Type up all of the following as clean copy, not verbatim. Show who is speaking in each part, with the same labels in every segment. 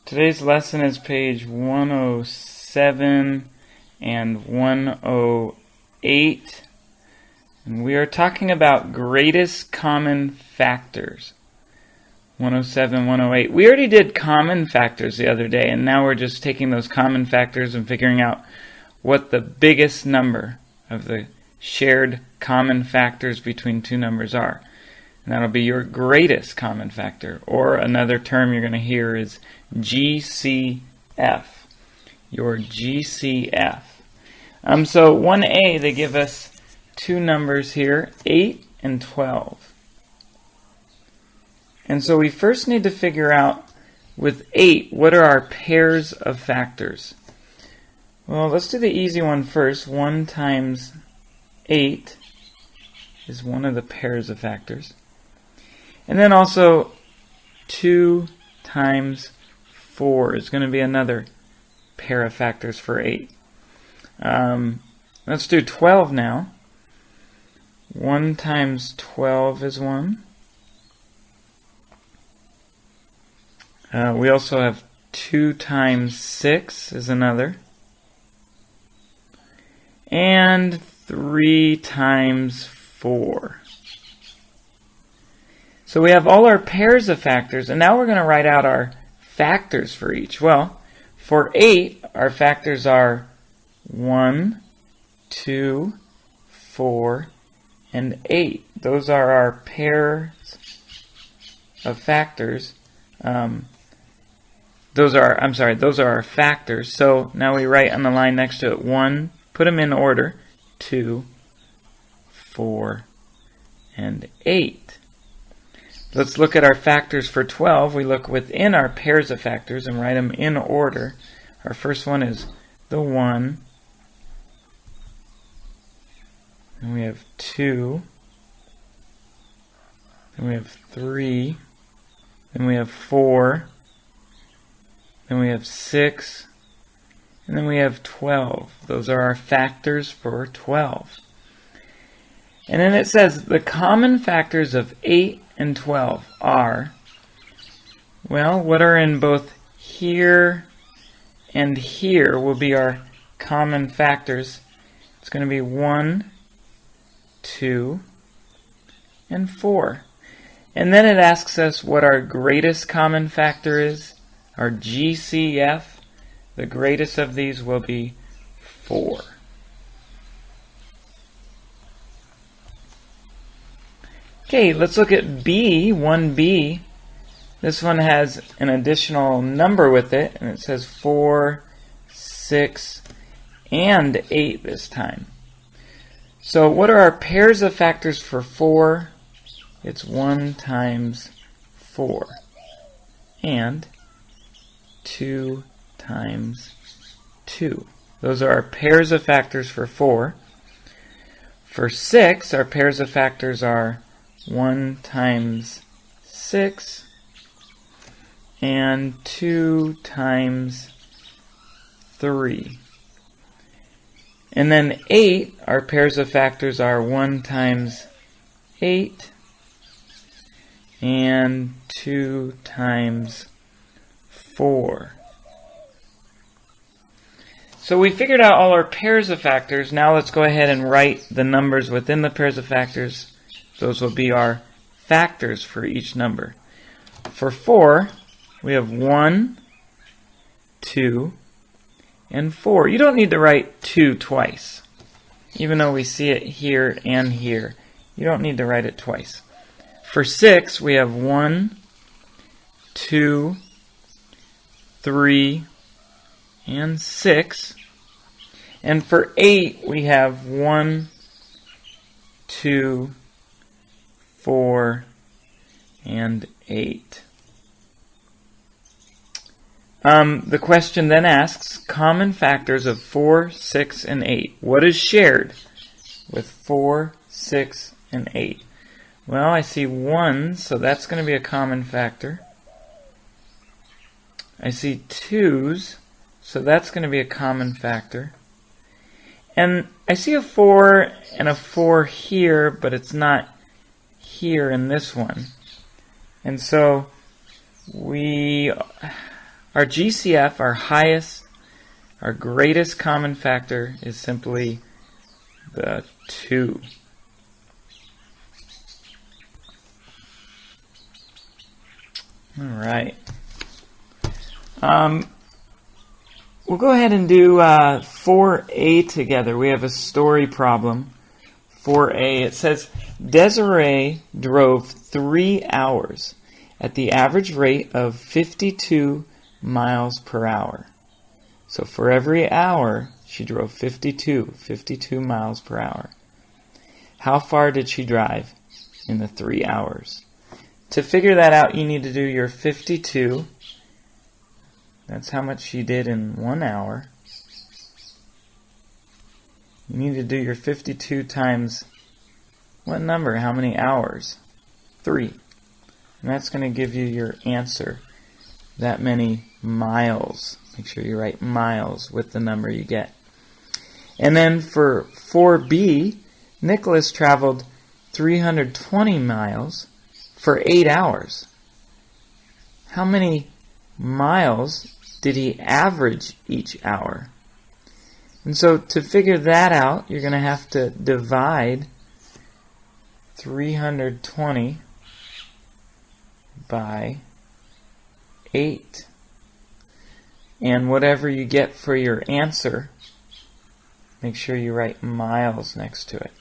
Speaker 1: Today's lesson is page 107 and 108, and we are talking about greatest common factors. 107, 108. We already did common factors the other day, and now we're just taking those common factors and figuring out what the biggest number of the shared common factors between two numbers are. And that'll be your greatest common factor, or another term you're going to hear is GCF. Your GCF. So 1A, they give us two numbers here, 8 and 12. And so we first need to figure out, with 8, what are our pairs of factors? Well, let's do the easy one first. 1 times 8 is one of the pairs of factors. And then also 2 times 4 is going to be another pair of factors for 8. Let's do 12 now. 1 times 12 is 1. We also have 2 times 6 is another. And 3 times 4. So we have all our pairs of factors, and now we're going to write out our factors for each. Well, for 8, our factors are 1, 2, 4, and 8. Those are our pairs of factors. Those are our factors. So now we write on the line next to it 1, put them in order, 2, 4, and 8. Let's look at our factors for 12. We look within our pairs of factors and write them in order. Our first one is the 1. Then we have 2. Then we have 3. Then we have 4. Then we have 6. And then we have 12. Those are our factors for 12. And then it says the common factors of 8 and 12 are, well, what are in both here and here will be our common factors. It's going to be 1, 2, and 4. And then it asks us what our greatest common factor is, our GCF. The greatest of these will be 4. Okay, let's look at B, 1B. This one has an additional number with it, and it says 4, 6, and 8 this time. So what are our pairs of factors for 4? It's 1 times 4, and 2 times 2. Those are our pairs of factors for 4. For 6, our pairs of factors are 1 times 6 and 2 times 3. And then 8, our pairs of factors are 1 times 8 and 2 times 4. So we figured out all our pairs of factors. Now let's go ahead and write the numbers within the pairs of factors. Those will be our factors for each number. For 4, we have 1, 2, and 4. You don't need to write 2 twice. Even though we see it here and here, you don't need to write it twice. For 6, we have 1, 2, 3, and 6. And for 8, we have 1, 2, 4, and 8. The question then asks, common factors of 4, 6, and 8. What is shared with 4, 6, and 8? Well, I see 1, so that's going to be a common factor. I see 2's, so that's going to be a common factor. And I see a 4 and a 4 here, but it's not here in this one. And so we our GCF, our greatest common factor, is simply the 2. All right. We'll go ahead and do 4A together. We have a story problem. 4A. It says, Desiree drove 3 hours at the average rate of 52 miles per hour. So for every hour, she drove 52 miles per hour. How far did she drive in the 3 hours? To figure that out, you need to do your 52. That's how much she did in 1 hour. You need to do your 52 times what number? How many hours? 3. And that's going to give you your answer. That many miles. Make sure you write miles with the number you get. And then for 4B, Nicholas traveled 320 miles for 8 hours. How many miles did he average each hour? And so to figure that out, you're going to have to divide 320 by 8. And whatever you get for your answer, make sure you write miles next to it.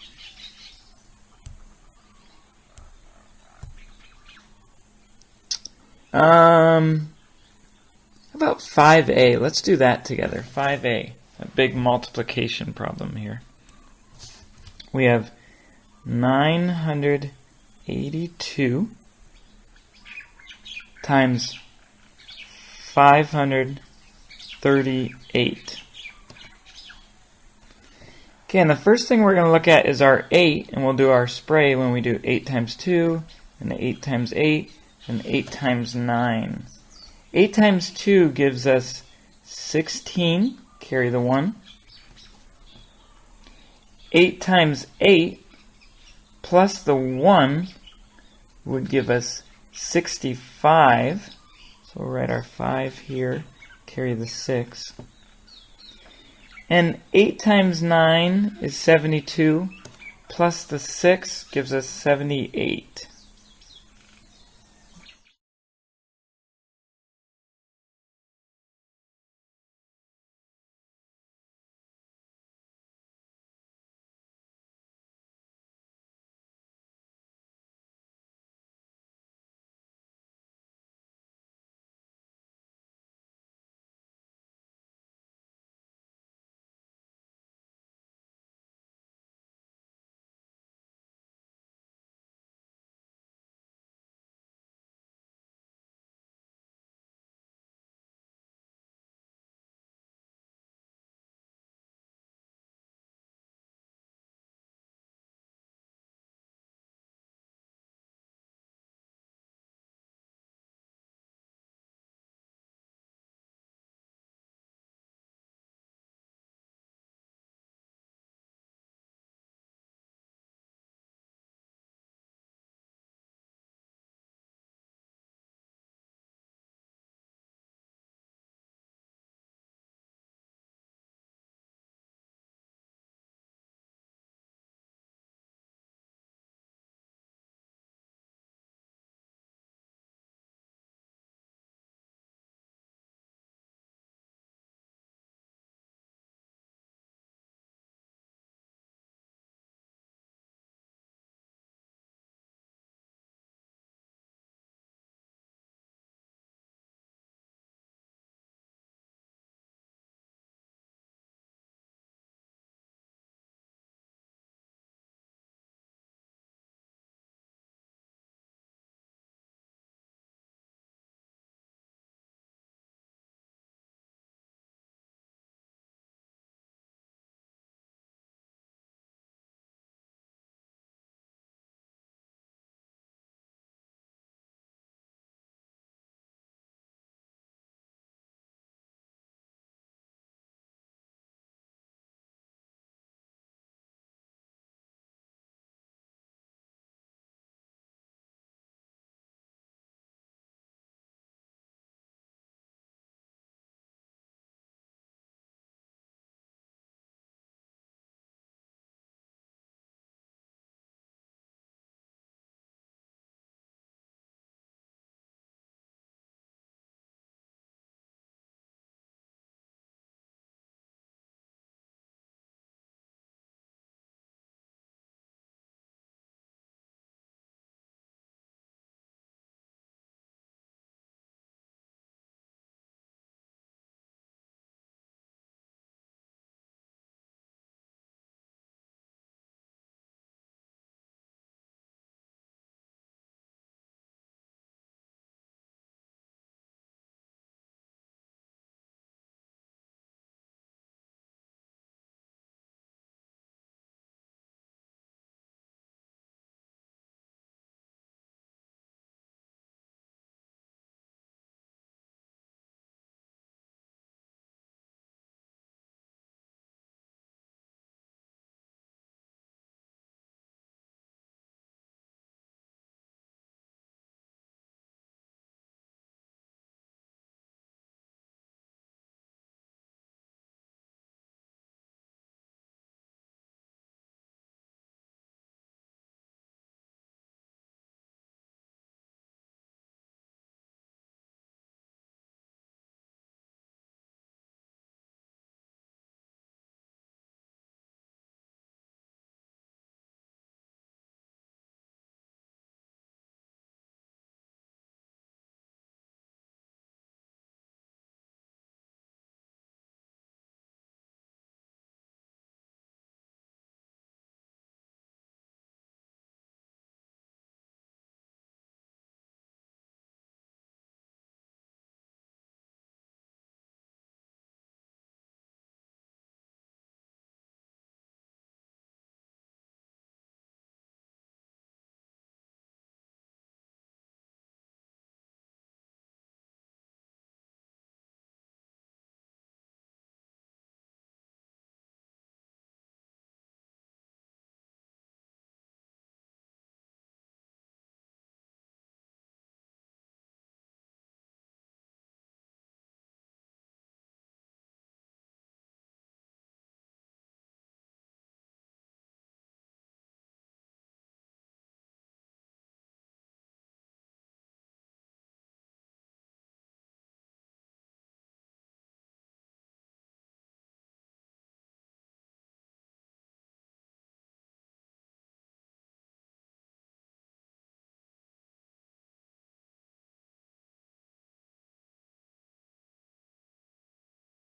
Speaker 1: About 5A. Let's do that together. 5A. A big multiplication problem here. We have 982 times 538. Okay, and the first thing we're going to look at is our 8, and we'll do our spray when we do 8 times 2, and 8 times 8, and 8 times 9. 8 times 2 gives us 16, carry the 1. 8 times 8 plus the 1 would give us 65. So we'll write our 5 here, carry the 6. And 8 times 9 is 72, plus the 6 gives us 78.